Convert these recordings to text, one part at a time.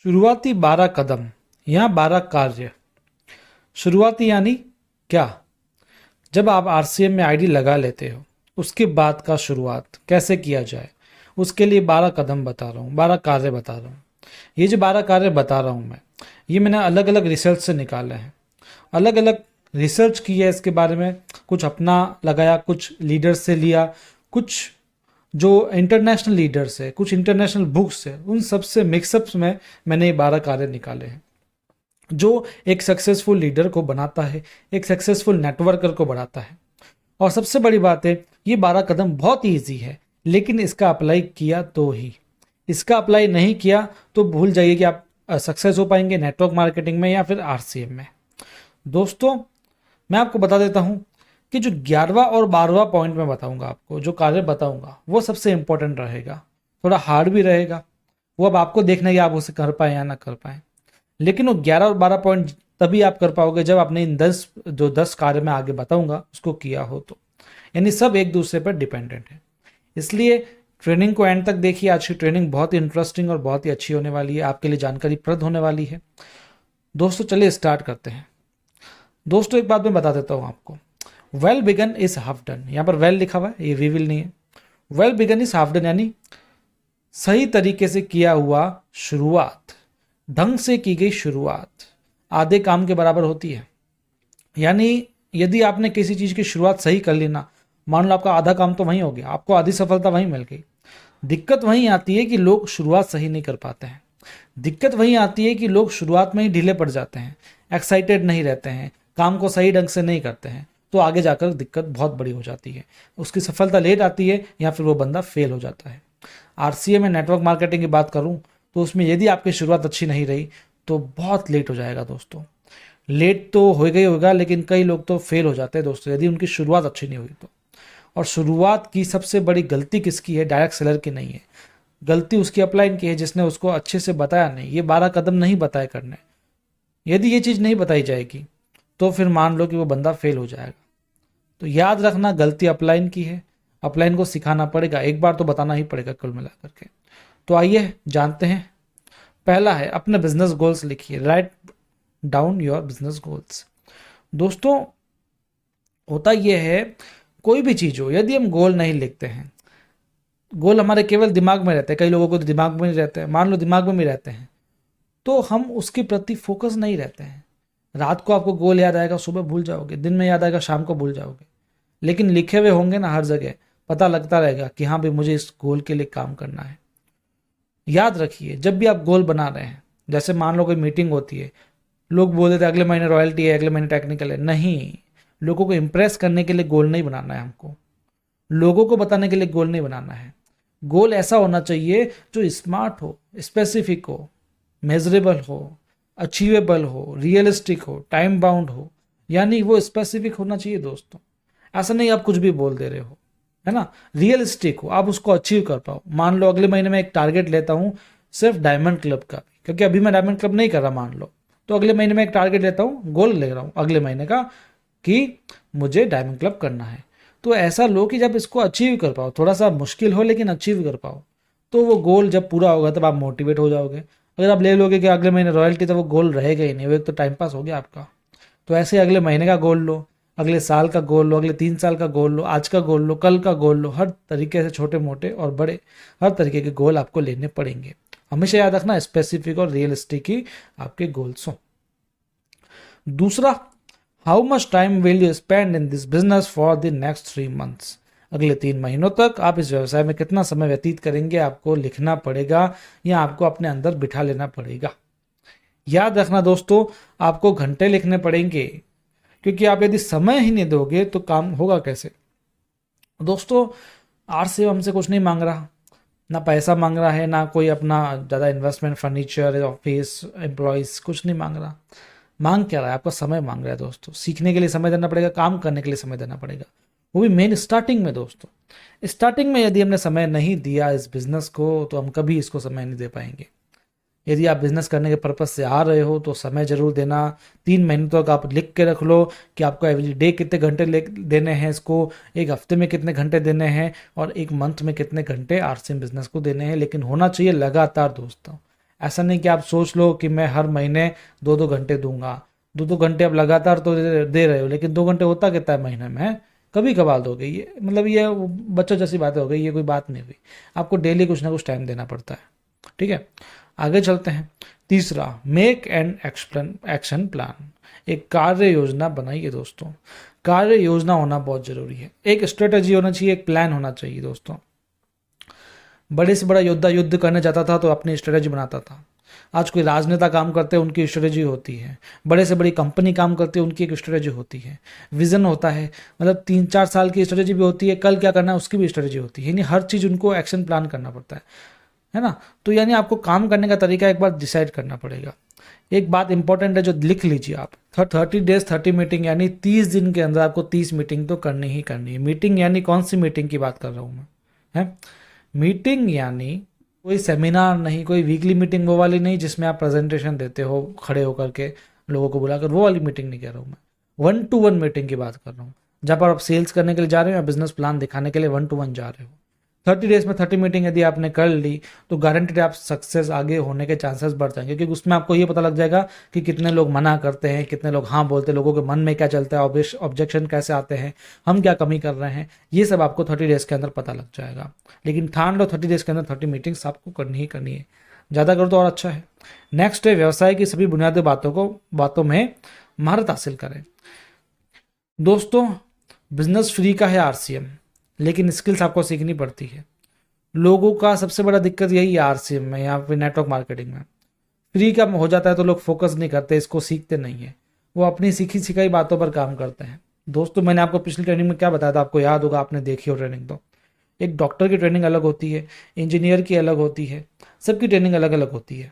शुरुआती 12 कदम या 12 कार्य। शुरुआती यानी क्या? जब आप आरसीएम में आईडी लगा लेते हो, उसके बाद का शुरुआत कैसे किया जाए, उसके लिए 12 कदम बता रहा हूँ, 12 कार्य बता रहा हूँ। ये जो 12 कार्य बता रहा हूँ मैं, ये मैंने अलग अलग रिसर्च से निकाले हैं, अलग अलग रिसर्च की है इसके बारे में। कुछ अपना लगाया, कुछ लीडर्स से लिया, कुछ जो इंटरनेशनल लीडर्स है, कुछ इंटरनेशनल बुक्स है, उन सब से मिक्सअप्स में मैंने ये 12 कार्य निकाले हैं जो एक सक्सेसफुल लीडर को बनाता है, एक सक्सेसफुल नेटवर्कर को बढ़ाता है। और सबसे बड़ी बात है, ये 12 कदम बहुत ईजी है, लेकिन इसका अप्लाई किया तो ही। इसका अप्लाई नहीं किया तो भूल जाइए कि आप सक्सेस हो पाएंगे नेटवर्क मार्केटिंग में या फिर आरसीएम में। दोस्तों, मैं आपको बता देता हूं कि जो 11वां और 12वां पॉइंट मैं बताऊंगा आपको, जो कार्य बताऊंगा वो सबसे इंपॉर्टेंट रहेगा, थोड़ा हार्ड भी रहेगा। वो अब आपको देखना है कि आप उसे कर पाए या ना कर पाए, लेकिन वो 11 और 12 पॉइंट तभी आप कर पाओगे जब आपने इन 10 कार्य मैं आगे बताऊंगा उसको किया हो तो। यानी सब एक दूसरे पर डिपेंडेंट है। इसलिए ट्रेनिंग को एंड तक देखिए। आज की ट्रेनिंग बहुत ही इंटरेस्टिंग और बहुत ही अच्छी होने वाली है, आपके लिए जानकारीप्रद होने वाली है। दोस्तों, चलिए स्टार्ट करते हैं। दोस्तों, एक बात मैं बता देता हूं आपको, well begun is half done. यहां पर वेल लिखा हुआ है, ये वी विल नहीं है। Well begun is half done यानी सही तरीके से किया हुआ शुरुआत, ढंग से की गई शुरुआत आधे काम के बराबर होती है। यानी यदि आपने किसी चीज की शुरुआत सही कर ली ना, मान लो आपका आधा काम तो वहीं हो गया, आपको आधी सफलता वहीं मिल गई। दिक्कत वहीं आती है कि लोग शुरुआत सही नहीं कर पाते हैं। दिक्कत वहीं आती है कि लोग शुरुआत में ही ढीले पड़ जाते हैं, एक्साइटेड नहीं रहते हैं, काम को सही ढंग से नहीं करते हैं, तो आगे जाकर दिक्कत बहुत बड़ी हो जाती है। उसकी सफलता लेट आती है या फिर वो बंदा फेल हो जाता है। आरसीएम में नेटवर्क मार्केटिंग की बात करूं तो उसमें यदि आपकी शुरुआत अच्छी नहीं रही तो बहुत लेट हो जाएगा दोस्तों। लेट तो हो गई होगा, लेकिन कई लोग तो फेल हो जाते हैं दोस्तों यदि उनकी शुरुआत अच्छी नहीं हुई तो। और शुरुआत की सबसे बड़ी गलती किसकी है? डायरेक्ट सेलर की नहीं है, गलती उसकी अपलाइन की है जिसने उसको अच्छे से बताया नहीं, ये 12 कदम नहीं बताए करने। यदि ये चीज़ नहीं बताई जाएगी तो फिर मान लो कि वो बंदा फेल हो जाएगा। तो याद रखना, गलती अपलाइन की है, अपलाइन को सिखाना पड़ेगा, एक बार तो बताना ही पड़ेगा कुल मिलाकर के। तो आइए जानते हैं। पहला है अपने बिजनेस गोल्स लिखिए, write down your business goals. दोस्तों, होता यह है, कोई भी चीज़ हो, यदि हम गोल नहीं लिखते हैं, गोल हमारे केवल दिमाग में रहते हैं, कई लोगों को तो दिमाग में नहीं रहते हैं, मान लो दिमाग में भी रहते हैं, तो हम उसके प्रति फोकस नहीं रहते हैं। रात को आपको गोल याद आएगा, सुबह भूल जाओगे, दिन में याद आएगा, शाम को भूल जाओगे। लेकिन लिखे हुए होंगे ना हर जगह, पता लगता रहेगा कि हाँ भाई मुझे इस गोल के लिए काम करना है। याद रखिए, जब भी आप गोल बना रहे हैं, जैसे मान लो कोई मीटिंग होती है, लोग बोल देते हैं अगले महीने रॉयल्टी है, अगले महीने टेक्निकल है। नहीं, लोगों को इंप्रेस करने के लिए गोल नहीं बनाना है हमको, लोगों को बताने के लिए गोल नहीं बनाना है। गोल ऐसा होना चाहिए जो स्मार्ट हो, स्पेसिफिक हो, मेजरेबल हो, अचीवेबल हो, रियलिस्टिक हो, टाइम बाउंड हो। यानी वो स्पेसिफिक होना चाहिए दोस्तों। ऐसा नहीं आप कुछ भी बोल दे रहे हो, है ना। रियलिस्टिक हो, आप उसको अचीव कर पाओ। मान लो अगले महीने में एक टारगेट लेता हूँ सिर्फ डायमंड क्लब का, क्योंकि अभी मैं डायमंड क्लब नहीं कर रहा, मान लो, तो अगले महीने में एक टारगेट लेता हूँ, गोल ले रहा हूँ अगले महीने का कि मुझे डायमंड क्लब करना है। तो ऐसा लो कि जब इसको अचीव कर पाओ, थोड़ा सा मुश्किल हो लेकिन अचीव कर पाओ, तो वो गोल जब पूरा होगा तब आप मोटिवेट हो जाओगे। अगर आप ले लोगे कि अगले महीने रॉयल्टी, तो वो गोल रहेगा ही नहीं, वो एक तो टाइम पास हो गया आपका। तो ऐसे अगले महीने का गोल लो, अगले साल का गोल लो, अगले 3 साल का गोल लो, आज का गोल लो, कल का गोल लो। हर तरीके से छोटे मोटे और बड़े हर तरीके के गोल आपको लेने पड़ेंगे। हमेशा याद रखना, स्पेसिफिक और रियलिस्टिक ही आपके गोल्स हो। दूसरा, how much time will you spend in this business for the next 3 months. अगले 3 महीनों तक आप इस व्यवसाय में कितना समय व्यतीत करेंगे, आपको लिखना पड़ेगा या आपको अपने अंदर बिठा लेना पड़ेगा। याद रखना दोस्तों, आपको घंटे लिखने पड़ेंगे, क्योंकि आप यदि समय ही नहीं दोगे तो काम होगा कैसे। दोस्तों, आरसीएम हमसे कुछ नहीं मांग रहा, ना पैसा मांग रहा है, ना कोई अपना ज़्यादा इन्वेस्टमेंट, फर्नीचर, ऑफिस, एम्प्लॉयज़, कुछ नहीं मांग रहा। मांग क्या रहा है? आपका समय मांग रहा है दोस्तों। सीखने के लिए समय देना पड़ेगा, काम करने के लिए समय देना पड़ेगा, वो भी मेन स्टार्टिंग में। दोस्तों, स्टार्टिंग में यदि हमने समय नहीं दिया इस बिज़नेस को तो हम कभी इसको समय नहीं दे पाएंगे। यदि आप बिज़नेस करने के पर्पज़ से आ रहे हो तो समय ज़रूर देना। 3 महीने तक आप लिख के रख लो कि आपको एवरी डे कितने घंटे देने हैं इसको, एक हफ्ते में कितने घंटे देने हैं और एक मंथ में कितने घंटे आरसीएम बिजनेस को देने हैं। लेकिन होना चाहिए लगातार दोस्तों, ऐसा नहीं कि आप सोच लो कि मैं हर महीने 2-2 घंटे दूंगा। 2-2 घंटे आप लगातार तो दे रहे हो, लेकिन 2 घंटे होता कितना है महीने में? कभी कभार दोगे, ये मतलब ये बच्चों जैसी बातें हो गई, ये कोई बात नहीं हुई। आपको डेली कुछ ना कुछ टाइम देना पड़ता है। ठीक है, आगे चलते हैं। तीसरा, मेक एन एक्शन प्लान। एक कार्य योजना बनाइए दोस्तों। कार्य योजना होना बहुत जरूरी है। एक स्ट्रेटेजी होना चाहिए, एक प्लान होना चाहिए दोस्तों। बड़े से बड़ा योद्धा युद्ध करने जाता था तो अपनी स्ट्रेटेजी बनाता था। आज कोई राजनेता काम करते हैं, उनकी स्ट्रेटेजी होती है। बड़े से बड़ी कंपनी काम करती है, उनकी एक स्ट्रेटेजी होती है। विजन होता है, मतलब 3-4 साल की स्ट्रेटेजी भी होती है, कल क्या करना है उसकी भी स्ट्रेटेजी होती है। यानी हर चीज़ उनको एक्शन प्लान करना पड़ता है ना। तो यानी आपको काम करने का तरीका एक बार डिसाइड करना पड़ेगा। एक बात इंपॉर्टेंट है जो लिख लीजिए आप, 30 डेज 30 मीटिंग, यानी 30 दिन के अंदर आपको 30 मीटिंग तो करनी ही करनी है। मीटिंग यानी कौन सी मीटिंग की बात कर रहा हूँ मैं, है मीटिंग यानी कोई सेमिनार नहीं, कोई वीकली मीटिंग वो वाली नहीं जिसमें आप प्रेजेंटेशन देते हो खड़े होकर के लोगों को बुलाकर, वो वाली मीटिंग नहीं कह रहा हूँ मैं। 1-to-1 मीटिंग की बात कर रहा हूँ, जहाँ पर आप सेल्स करने के लिए जा रहे हो या बिजनेस प्लान दिखाने के लिए 1-to-1 जा रहे हो। 30 डेज में 30 मीटिंग यदि आपने कर ली तो गारंटेड आप सक्सेस आगे होने के चांसेस बढ़ जाएंगे, क्योंकि उसमें आपको ये पता लग जाएगा कि कितने लोग मना करते हैं, कितने लोग हाँ बोलते हैं, लोगों के मन में क्या चलता है, ऑब्जेक्शन कैसे आते हैं, हम क्या कमी कर रहे हैं, ये सब आपको 30 डेज के अंदर पता लग जाएगा। लेकिन ठान लो 30 डेज के अंदर 30 मीटिंग्स आपको करनी ही करनी है। ज़्यादा करो तो और अच्छा है। नेक्स्ट है, व्यवसाय की सभी बुनियादी बातों में महारत हासिल करें। दोस्तों, बिजनेस फ्री का है आरसीएम, लेकिन स्किल्स आपको सीखनी पड़ती है। लोगों का सबसे बड़ा दिक्कत यही है आरसीएम में या फिर नेटवर्क मार्केटिंग में, फ्री का हो जाता है तो लोग फोकस नहीं करते, इसको सीखते नहीं है, वो अपनी सीखी सिखाई बातों पर काम करते हैं। दोस्तों, मैंने आपको पिछली ट्रेनिंग में क्या बताया था, आपको याद होगा, आपने देखी हो ट्रेनिंग तो। एक डॉक्टर की ट्रेनिंग अलग होती है, इंजीनियर की अलग होती है, सबकी ट्रेनिंग अलग अलग होती है।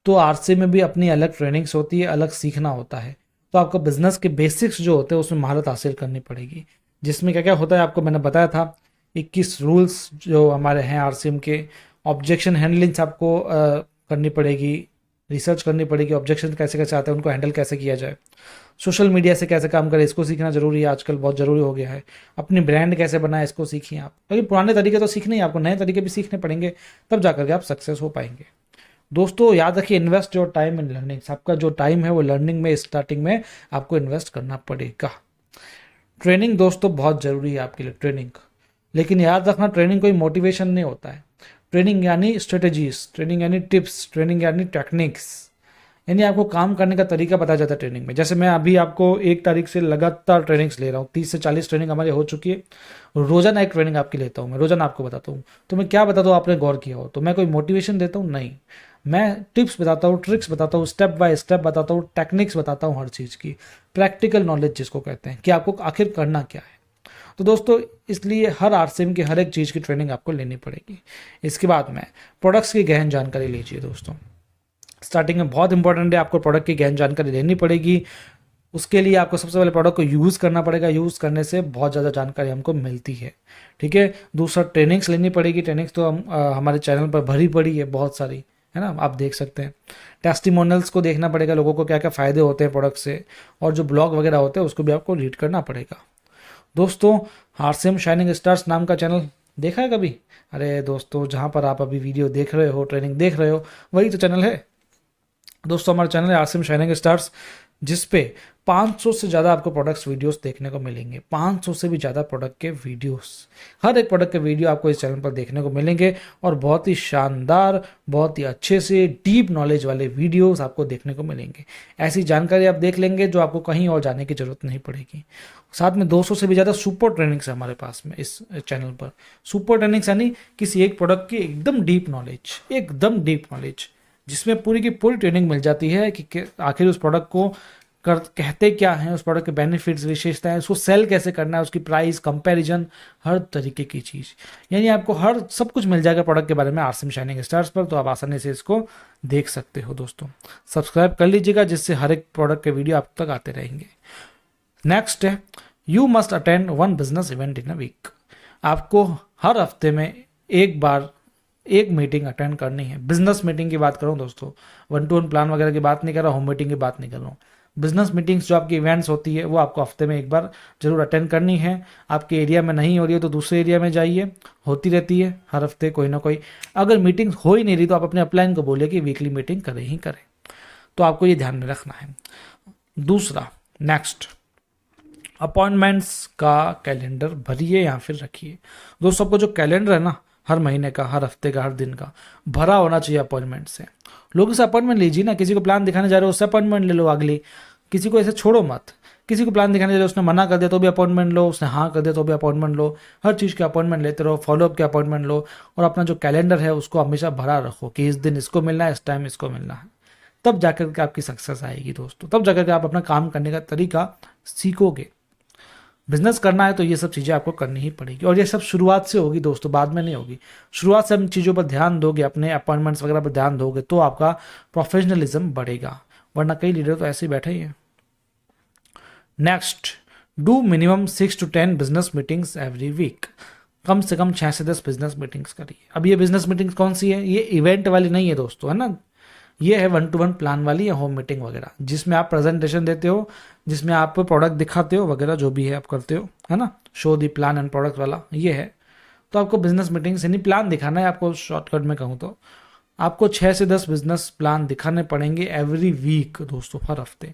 तो आरसीएम में भी अपनी अलग ट्रेनिंग्स होती है, अलग सीखना होता है। तो आपको बिजनेस के बेसिक्स जो होते हैं उसमें महारत हासिल करनी पड़ेगी, जिसमें क्या क्या होता है आपको मैंने बताया था। 21 रूल्स जो हमारे हैं आरसीएम के। ऑब्जेक्शन हैंडलिंग्स आपको करनी पड़ेगी, रिसर्च करनी पड़ेगी, ऑब्जेक्शन कैसे कैसे आते हैं उनको हैंडल कैसे किया जाए। सोशल मीडिया से कैसे काम करें इसको सीखना जरूरी है, आजकल बहुत ज़रूरी हो गया है। अपनी ब्रांड कैसे बनाए इसको सीखिए आप, क्योंकि पुराने तरीके तो सीखने ही, आपको नए तरीके भी सीखने पड़ेंगे, तब जाकर के आप सक्सेस हो पाएंगे। दोस्तों याद रखिए, invest your time in learning. आपका जो टाइम है वो लर्निंग में, स्टार्टिंग में आपको इन्वेस्ट करना पड़ेगा। ट्रेनिंग दोस्तों बहुत ज़रूरी है आपके लिए, ट्रेनिंग। लेकिन याद रखना, ट्रेनिंग कोई मोटिवेशन नहीं होता है। ट्रेनिंग यानी स्ट्रेटेजीज, ट्रेनिंग यानी टिप्स, ट्रेनिंग यानी टेक्निक्स, यानी आपको काम करने का तरीका बताया जाता है ट्रेनिंग में। जैसे मैं अभी आपको 1 तारीख से लगातार ट्रेनिंग्स ले रहा हूँ, 30 से 40 ट्रेनिंग हमारी हो चुकी है। रोजाना एक ट्रेनिंग आपकी लेता हूँ मैं, रोजाना आपको बताता हूँ। तो मैं क्या बताता हूँ, आपने गौर किया हो तो मैं कोई मोटिवेशन देता हूँ नहीं, मैं टिप्स बताता हूँ, ट्रिक्स बताता हूँ, स्टेप बाय स्टेप बताता हूँ, टेक्निक्स बताता हूँ, हर चीज़ की प्रैक्टिकल नॉलेज जिसको कहते हैं कि आपको आखिर करना क्या है। तो दोस्तों इसलिए हर आरसीएम की हर एक चीज़ की ट्रेनिंग आपको लेनी पड़ेगी। इसके बाद में प्रोडक्ट्स की गहन जानकारी लीजिए दोस्तों। स्टार्टिंग में बहुत इंपॉर्टेंट है, आपको प्रोडक्ट की गहन जानकारी लेनी पड़ेगी। उसके लिए आपको सबसे पहले प्रोडक्ट को यूज़ करना पड़ेगा, यूज़ करने से बहुत ज़्यादा जानकारी हमको मिलती है। ठीक है, दूसरा ट्रेनिंग्स लेनी पड़ेगी। ट्रेनिंग्स तो हमारे चैनल पर भरी पड़ी है बहुत सारी, है ना, आप देख सकते हैं। टेस्टिमोनियल्स को देखना पड़ेगा, लोगों को क्या क्या फ़ायदे होते हैं प्रोडक्ट से, और जो ब्लॉग वगैरह होते हैं उसको भी आपको रीड करना पड़ेगा। दोस्तों, आरसीएम शाइनिंग स्टार्स नाम का चैनल देखा है कभी? अरे दोस्तों, जहाँ पर आप अभी वीडियो देख रहे हो, ट्रेनिंग देख रहे हो, वही तो चैनल है दोस्तों। हमारा चैनल है आरसीएम शाइनिंग स्टार्स, जिस पे 500 से ज़्यादा आपको प्रोडक्ट्स वीडियोस देखने को मिलेंगे। 500 से भी ज़्यादा प्रोडक्ट के वीडियोस, हर एक प्रोडक्ट के वीडियो आपको इस चैनल पर देखने को मिलेंगे, और बहुत ही शानदार, बहुत ही अच्छे से डीप नॉलेज वाले वीडियोस आपको देखने को मिलेंगे। ऐसी जानकारी आप देख लेंगे जो आपको कहीं और जाने की ज़रूरत नहीं पड़ेगी। साथ में 200 से भी ज़्यादा सुपर ट्रेनिंग्स है हमारे पास में इस चैनल पर। सुपर ट्रेनिंग्स यानी किसी एक प्रोडक्ट की एकदम डीप नॉलेज, एकदम डीप नॉलेज, जिसमें पूरी की पूरी ट्रेनिंग मिल जाती है कि आखिर उस प्रोडक्ट को कहते क्या हैं, उस प्रोडक्ट के बेनिफिट्स, विशेषताएं, उसको सेल कैसे करना है, उसकी प्राइस कंपैरिजन, हर तरीके की चीज़, यानी आपको हर सब कुछ मिल जाएगा प्रोडक्ट के बारे में आरसीएम शाइनिंग स्टार्स पर। तो आप आसानी से इसको देख सकते हो दोस्तों। सब्सक्राइब कर लीजिएगा, जिससे हर एक प्रोडक्ट के वीडियो आप तक आते रहेंगे। नेक्स्ट है, you must attend 1 business event in a week. आपको हर हफ्ते में एक बार एक मीटिंग अटेंड करनी है। बिजनेस मीटिंग की बात कर रहा हूँ दोस्तों, 1-to-1 प्लान वगैरह की बात नहीं कर रहा, होम मीटिंग की बात नहीं कर रहा हूँ। बिजनेस मीटिंग्स जो आपकी इवेंट्स होती है वो आपको हफ्ते में एक बार जरूर अटेंड करनी है। आपके एरिया में नहीं हो रही है तो दूसरे एरिया में जाइए, होती रहती है हर हफ्ते कोई ना कोई। अगर मीटिंग हो ही नहीं रही तो आप अपने अपलाइन को बोलिए कि वीकली मीटिंग करें ही करें। तो आपको ये ध्यान में रखना है। दूसरा, नेक्स्ट, अपॉइंटमेंट्स का कैलेंडर भरिए या फिर रखिए। दोस्तों, आपको जो कैलेंडर है ना, हर महीने का, हर हफ्ते का, हर दिन का भरा होना चाहिए अपॉइंटमेंट से। लोगों से अपॉइंटमेंट लीजिए ना, किसी को प्लान दिखाने जा रहे हो उससे अपॉइंटमेंट ले लो अगली, किसी को ऐसे छोड़ो मत। किसी को प्लान दिखाने जा रहे हो, उसने मना कर दिया तो भी अपॉइंटमेंट लो, उसने हाँ कर दिया तो भी अपॉइंटमेंट लो। हर चीज़ के अपॉइंटमेंट लेते रहो, फॉलोअप के अपॉइंटमेंट लो, और अपना जो कैलेंडर है उसको हमेशा भरा रखो कि इस दिन इसको मिलना है, इस टाइम इसको मिलना है। तब जाकर के आपकी सक्सेस आएगी दोस्तों, तब जाकर के आप अपना काम करने का तरीका सीखोगे। बिजनेस करना है तो ये सब चीज़ें आपको करनी ही पड़ेगी, और ये सब शुरुआत से होगी दोस्तों, बाद में नहीं होगी। शुरुआत से हम चीज़ों पर ध्यान दोगे, अपने अपॉइंटमेंट्स वगैरह पर ध्यान दोगे तो आपका प्रोफेशनलिज्म बढ़ेगा, वरना कई लीडर तो ऐसे ही बैठे ही हैं। Next, do minimum 6 to 10 business meetings every week. कम से कम 6 से 10 बिजनेस मीटिंग्स करिए। अब ये बिजनेस मीटिंग्स कौन सी है? ये इवेंट वाली नहीं है दोस्तों, है ना। ये है 1-to-1 प्लान वाली या होम मीटिंग वगैरह, जिसमें आप प्रेजेंटेशन देते हो, जिसमें आप प्रोडक्ट दिखाते हो वगैरह, जो भी है आप करते हो, है ना। Show the plan and product वाला ये है। तो आपको बिजनेस मीटिंग्स यानी प्लान दिखाना है। आपको शॉर्टकट में कहूँ तो आपको 6 से 10 बिजनेस प्लान दिखाने पड़ेंगे एवरी वीक दोस्तों, हर हफ्ते।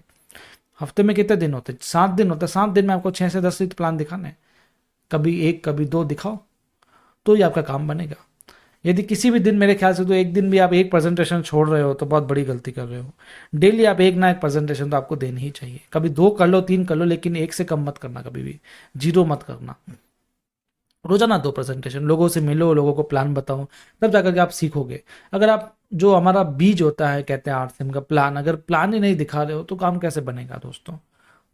हफ्ते में कितने दिन होते हैं? 7 दिन होते हैं। 7 दिन में आपको 6 से 10 प्लान दिखाने हैं। कभी एक कभी 2 दिखाओ तो ही आपका काम बनेगा। यदि किसी भी दिन, मेरे ख्याल से तो एक दिन भी आप एक प्रेजेंटेशन छोड़ रहे हो तो बहुत बड़ी गलती कर रहे हो। डेली आप एक ना एक प्रेजेंटेशन तो आपको देनी ही चाहिए। कभी 2 कर लो, 3 कर लो, लेकिन एक से कम मत करना, कभी भी 0 मत करना। रोजाना 2 प्रेजेंटेशन, लोगों से मिलो, लोगों को प्लान बताओ, तब जाकर के आप सीखोगे। अगर आप, जो हमारा बीज होता है कहते हैं आरसीएम का, प्लान, अगर प्लान ही नहीं दिखा रहे हो तो काम कैसे बनेगा दोस्तों।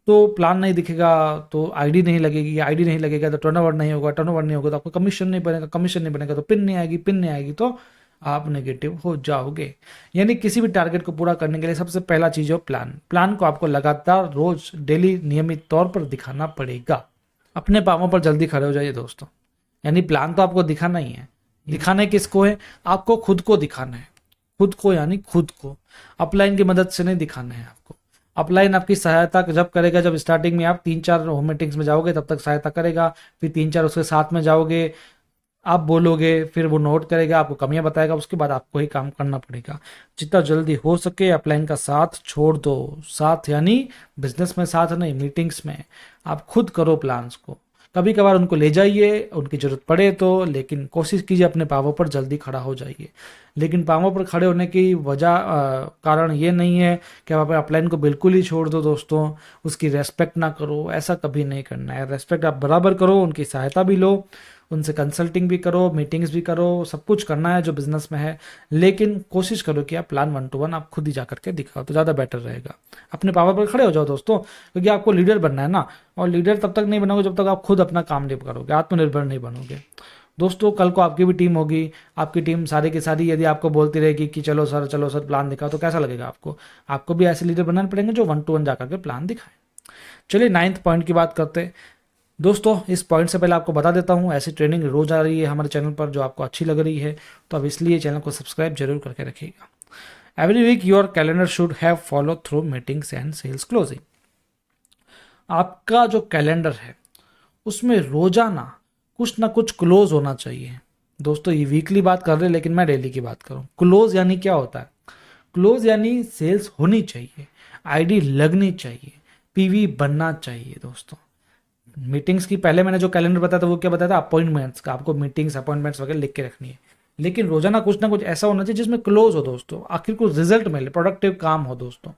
तो प्लान नहीं दिखेगा तो आईडी नहीं लगेगी, आईडी नहीं लगेगा तो टर्नओवर नहीं होगा, टर्नओवर नहीं होगा तो आपको कमीशन नहीं बनेगा, कमीशन नहीं बनेगा तो पिन नहीं आएगी, पिन नहीं आएगी तो आप नेगेटिव हो जाओगे। यानी किसी भी टारगेट को पूरा करने के लिए सबसे पहला चीज है प्लान। प्लान को आपको लगातार रोज डेली नियमित तौर पर दिखाना पड़ेगा। अपने पाँवों पर जल्दी खड़े हो जाइए दोस्तों। यानी प्लान तो आपको दिखाना ही है। दिखाने किसको है? आपको खुद को दिखाना है। खुद को, यानी खुद को। अपलाइन की मदद से नहीं दिखाना है आपको। अपलाइन आपकी सहायता जब करेगा, जब स्टार्टिंग में आप 3-4 होम मीटिंग्स में जाओगे तब तक सहायता करेगा, फिर 3-4 उसके साथ में जाओगे, आप बोलोगे, फिर वो नोट करेगा, आपको कमियां बताएगा, उसके बाद आपको ही काम करना पड़ेगा। जितना जल्दी हो सके अपलाइन का साथ छोड़ दो। साथ यानी बिजनेस में साथ नहीं, मीटिंग्स में आप खुद करो प्लान्स को। कभी कभार उनको ले जाइए, उनकी जरूरत पड़े तो, लेकिन कोशिश कीजिए अपने पाँवों पर जल्दी खड़ा हो जाइए। लेकिन पाँवों पर खड़े होने की वजह, कारण ये नहीं है कि आप अपने अपलाइन को बिल्कुल ही छोड़ दो दोस्तों, उसकी रेस्पेक्ट ना करो। ऐसा कभी नहीं करना है। रेस्पेक्ट आप बराबर करो, उनकी सहायता भी लो, उनसे कंसल्टिंग भी करो, मीटिंग्स भी करो, सब कुछ करना है जो बिजनेस में है। लेकिन कोशिश करो कि आप प्लान 1-to-1 आप खुद ही जा करके दिखाओ तो ज़्यादा बेटर रहेगा। अपने पावर पर खड़े हो जाओ दोस्तों, क्योंकि आपको लीडर बनना है ना। और लीडर तब तक नहीं बनोगे जब तक आप खुद अपना काम नहीं करोगे, आत्मनिर्भर नहीं बनोगे दोस्तों। कल को आपकी भी टीम होगी, आपकी टीम सारी की सारी यदि आपको बोलती रहेगी कि चलो सर प्लान दिखाओ, तो कैसा लगेगा आपको? आपको भी ऐसे लीडर बनाने पड़ेंगे जो 1-to-1 जाकर के प्लान दिखाएं। चलिए 9th पॉइंट की बात करते हैं दोस्तों। इस पॉइंट से पहले आपको बता देता हूँ, ऐसी ट्रेनिंग रोज आ रही है हमारे चैनल पर, जो आपको अच्छी लग रही है तो अब इसलिए चैनल को सब्सक्राइब जरूर करके रखिएगा। Every week your calendar should have follow through meetings and sales closing. आपका जो कैलेंडर है उसमें रोजाना कुछ ना कुछ क्लोज होना चाहिए दोस्तों। ये वीकली बात कर रहे हैं, लेकिन मैं डेली की बात करूँ। क्लोज यानी क्या होता है? क्लोज यानी सेल्स होनी चाहिए, आईडी लगनी चाहिए, पीवी बनना चाहिए दोस्तों। मीटिंग्स की पहले मैंने जो कैलेंडर बताया था वो क्या बताया था? अपॉइंटमेंट्स का। आपको मीटिंग्स, अपॉइंटमेंट्स वगैरह लिख के रखनी है, लेकिन रोजाना कुछ ना कुछ ऐसा होना चाहिए जिसमें क्लोज हो दोस्तों, आखिर कुछ रिजल्ट मिले, प्रोडक्टिव काम हो दोस्तों,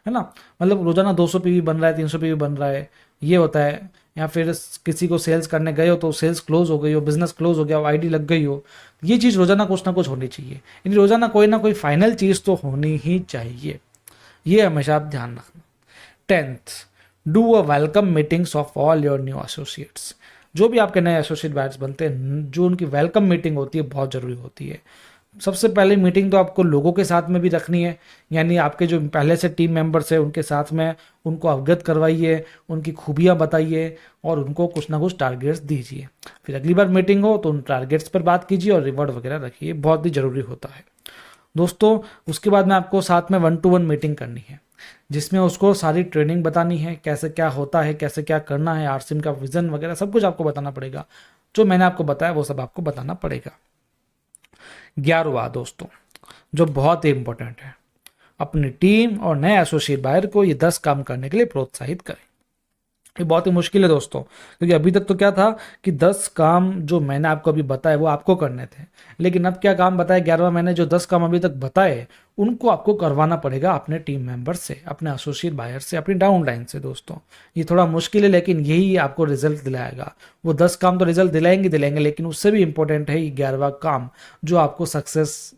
है ना। मतलब रोजाना 200 पीवी बन रहा है, 300 पीवी बन रहा है, ये होता है। या फिर किसी को सेल्स करने गए हो तो सेल्स क्लोज हो गई हो, बिजनेस क्लोज हो गया हो, आईडी लग गई हो। ये चीज़ रोजाना कुछ ना कुछ होनी चाहिए। यानी रोजाना कोई ना कोई फाइनल चीज़ तो होनी ही चाहिए, ये हमेशा आप ध्यान रखना। 10th, do a welcome meetings of all your new associates. जो भी आपके नए एसोसिएट बैच बनते हैं, जो उनकी वेलकम मीटिंग होती है बहुत ज़रूरी होती है। सबसे पहले मीटिंग तो आपको लोगों के साथ में भी रखनी है, यानी आपके जो पहले से टीम मेंबर्स हैं उनके साथ में उनको अवगत करवाइए, उनकी खूबियाँ बताइए और उनको कुछ ना कुछ टारगेट्स दीजिए। फिर अगली बार मीटिंग हो तो उन टारगेट्स पर बात कीजिए और रिवॉर्ड वगैरह रखिए, बहुत ही ज़रूरी होता है दोस्तों। उसके बाद में आपको साथ में 1-to-1 मीटिंग करनी है, जिसमें उसको सारी ट्रेनिंग बतानी है, कैसे क्या होता है, कैसे क्या करना है, आरसीएम का विजन वगैरह सब कुछ आपको बताना पड़ेगा। जो मैंने आपको बताया वो सब आपको बताना पड़ेगा। 11वां दोस्तों, जो बहुत ही इंपॉर्टेंट है, अपनी टीम और नए एसोसिएट बायर को ये 10 काम करने के लिए प्रोत्साहित करें। ये बहुत ही मुश्किल है दोस्तों, क्योंकि अभी तक तो क्या था कि 10 काम जो मैंने आपको अभी बताए वो आपको करने थे, लेकिन अब क्या काम बताया 11वां मैंने जो 10 काम अभी तक बताए उनको आपको करवाना पड़ेगा अपने टीम मेंबर से, अपने एसोसिएट बायर से, अपनी डाउनलाइन से। दोस्तों ये थोड़ा मुश्किल है, लेकिन यही आपको रिजल्ट दिलाएगा। वो 10 काम तो रिजल्ट दिलाएंगे, लेकिन उससे भी इंपॉर्टेंट है ये 11वां काम जो आपको सक्सेस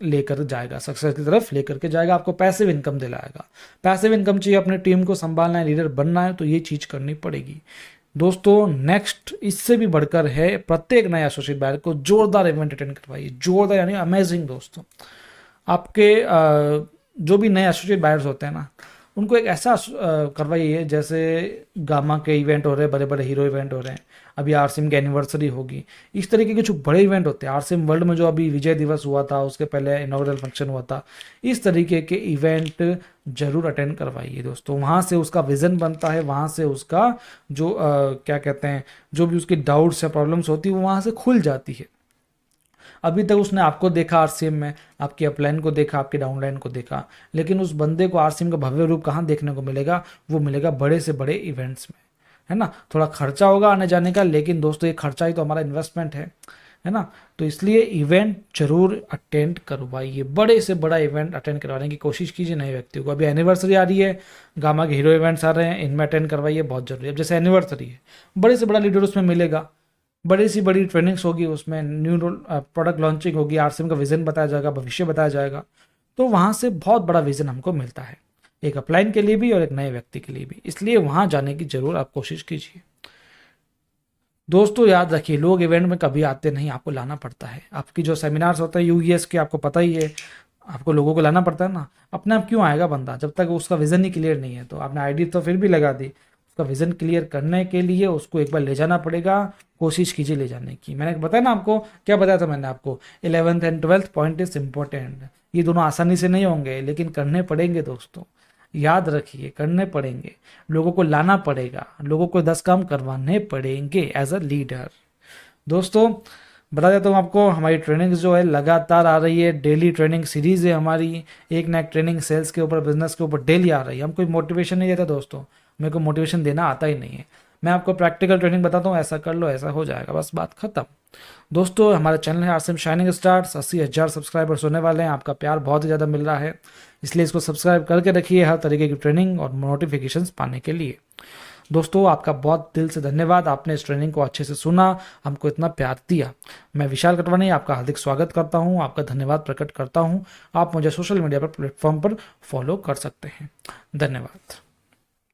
लेकर जाएगा, सक्सेस की तरफ लेकर के जाएगा, आपको पैसिव इनकम दिलाएगा। पैसिव इनकम चाहिए, अपने टीम को संभालना है, लीडर बनना है, तो ये चीज करनी पड़ेगी। दोस्तों नेक्स्ट इससे भी बढ़कर है, प्रत्येक नए एसोसिएट बायर को जोरदार इवेंट अटेंड करवाइए। जोरदार यानी अमेजिंग दोस्तों। आपके जो भी नए एसोसिएट बायर्स होते हैं ना, उनको एक ऐसा करवाइए जैसे गामा के इवेंट हो रहे हैं, बड़े बड़े हीरो इवेंट हो रहे हैं, अभी आरसीएम की एनिवर्सरी होगी, इस तरीके के जो बड़े इवेंट होते हैं, आरसीएम वर्ल्ड में जो अभी विजय दिवस हुआ था, उसके पहले इनॉग्रेल फंक्शन हुआ था, इस तरीके के इवेंट जरूर अटेंड करवाइए दोस्तों। वहाँ से उसका विजन बनता है, वहाँ से उसका जो क्या कहते हैं, जो भी उसकी डाउट्स या प्रॉब्लम्स होती है वो वहाँ से खुल जाती है। अभी तक उसने आपको देखा आरसीएम में, आपकी अपलाइन को देखा, आपके डाउनलाइन को देखा, लेकिन उस बंदे को आरसीएम का भव्य रूप कहाँ देखने को मिलेगा? वो मिलेगा बड़े से बड़े इवेंट्स में, है ना। थोड़ा खर्चा होगा आने जाने का, लेकिन दोस्तों ये खर्चा ही तो हमारा इन्वेस्टमेंट है ना। तो इसलिए इवेंट जरूर अटेंड करवाइए, बड़े से बड़ा इवेंट अटेंड करवाने की कोशिश कीजिए नए व्यक्तियों को। अभी एनिवर्सरी आ रही है, गामा के हीरो इवेंट्स आ रहे हैं, इनमें अटेंड करवाइए, बहुत जरूरी है। अब जैसे एनिवर्सरी है, बड़े से बड़ा लीडर उसमें मिलेगा, बड़ी सी बड़ी ट्रेनिंग्स होगी, उसमें न्यू प्रोडक्ट लॉन्चिंग होगी, आरसीएम का विजन बताया जाएगा, भविष्य बताया जाएगा, तो वहाँ से बहुत बड़ा विजन हमको मिलता है, एक अपलाइन के लिए भी और एक नए व्यक्ति के लिए भी। इसलिए वहाँ जाने की जरूर आप कोशिश कीजिए। दोस्तों याद रखिए, लोग इवेंट में कभी आते नहीं, आपको लाना पड़ता है। आपकी जो सेमिनार्स होते हैं यूईएस के, आपको पता ही है, आपको लोगों को लाना पड़ता है ना। अपने आप क्यों आएगा बंदा जब तक उसका विजन ही क्लियर नहीं है? तो आपने आईडी तो फिर भी लगा दी, उसका विजन क्लियर करने के लिए उसको एक बार ले जाना पड़ेगा, कोशिश कीजिए ले जाने की। मैंने बताया ना आपको, क्या बताया था मैंने आपको, 11th and 12th point is important. ये दोनों आसानी से नहीं होंगे, लेकिन करने पड़ेंगे दोस्तों, याद रखिए, करने पड़ेंगे, लोगों को लाना पड़ेगा, लोगों को 10 काम करवाने पड़ेंगे एज अ लीडर। दोस्तों बता देता हूँ आपको, हमारी ट्रेनिंग जो है लगातार आ रही है, डेली ट्रेनिंग सीरीज है हमारी, एक ना एक ट्रेनिंग सेल्स के ऊपर, बिजनेस के ऊपर डेली आ रही है। हम कोई मोटिवेशन नहीं देता दोस्तों, मेरे को मोटिवेशन देना आता ही नहीं है। मैं आपको प्रैक्टिकल ट्रेनिंग बताता हूँ, ऐसा कर लो, ऐसा हो जाएगा, बस बात खत्म। दोस्तों हमारा चैनल है आरसीएम शाइनिंग स्टार्स, 80,000 सब्सक्राइबर्स होने वाले हैं, आपका प्यार बहुत ही ज़्यादा मिल रहा है, इसलिए इसको सब्सक्राइब करके रखिए हर तरीके की ट्रेनिंग और नोटिफिकेशंस पाने के लिए। दोस्तों आपका बहुत दिल से धन्यवाद, आपने इस ट्रेनिंग को अच्छे से सुना, हमको इतना प्यार दिया। मैं विशाल कटवानी आपका हार्दिक स्वागत करता हूं, आपका धन्यवाद प्रकट करता हूं। आप मुझे सोशल मीडिया पर प्लेटफॉर्म पर फॉलो कर सकते हैं। धन्यवाद।